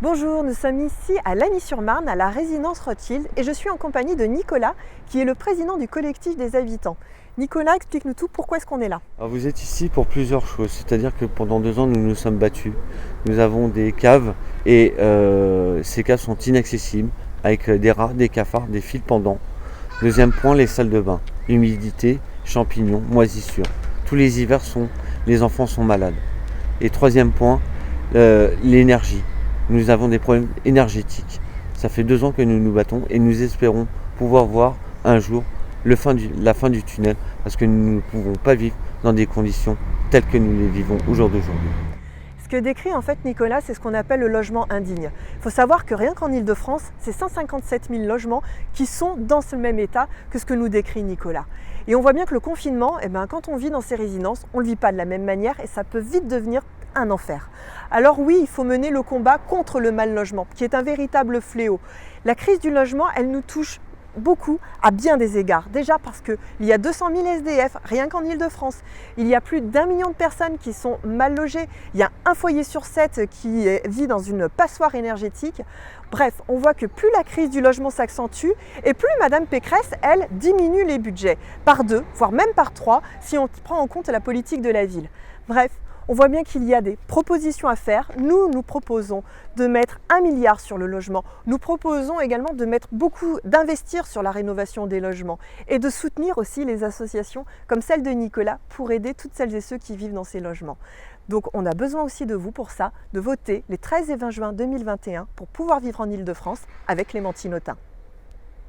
Bonjour, nous sommes ici à Lagny-sur-Marne, à la résidence Rothschild, et je suis en compagnie de Nicolas, qui est le président du collectif des habitants. Nicolas, explique-nous tout, pourquoi est-ce qu'on est là? Alors vous êtes ici pour plusieurs choses, c'est-à-dire que pendant 2 ans nous nous sommes battus. Nous avons des caves et ces caves sont inaccessibles avec des rats, des cafards, des fils pendants. Deuxième point, les salles de bain, humidité, champignons, moisissures. Tous les hivers les enfants sont malades. Et troisième point, l'énergie. Nous avons des problèmes énergétiques. Ça fait 2 ans que nous nous battons et nous espérons pouvoir voir un jour la fin du tunnel, parce que nous ne pouvons pas vivre dans des conditions telles que nous les vivons au jour d'aujourd'hui. Ce que décrit en fait Nicolas, c'est ce qu'on appelle le logement indigne. Il faut savoir que rien qu'en Ile-de-France, c'est 157 000 logements qui sont dans ce même état que ce que nous décrit Nicolas. Et on voit bien que le confinement, quand on vit dans ces résidences, on ne le vit pas de la même manière et ça peut vite devenir un enfer. Alors oui, il faut mener le combat contre le mal logement, qui est un véritable fléau. La crise du logement, elle nous touche beaucoup à bien des égards. Déjà parce qu'il y a 200 000 SDF rien qu'en Ile-de-France. Il y a plus d'1 million de personnes qui sont mal logées. Il y a un foyer sur 7 qui vit dans une passoire énergétique. Bref, on voit que plus la crise du logement s'accentue et plus Madame Pécresse, elle, diminue les budgets par 2, voire même par 3, si on prend en compte la politique de la ville. Bref, on voit bien qu'il y a des propositions à faire. Nous proposons de mettre 1 milliard sur le logement. Nous proposons également d'investir sur la rénovation des logements et de soutenir aussi les associations comme celle de Nicolas pour aider toutes celles et ceux qui vivent dans ces logements. Donc on a besoin aussi de vous pour ça, de voter les 13 et 20 juin 2021 pour pouvoir vivre en Ile-de-France avec Clémentine Autain.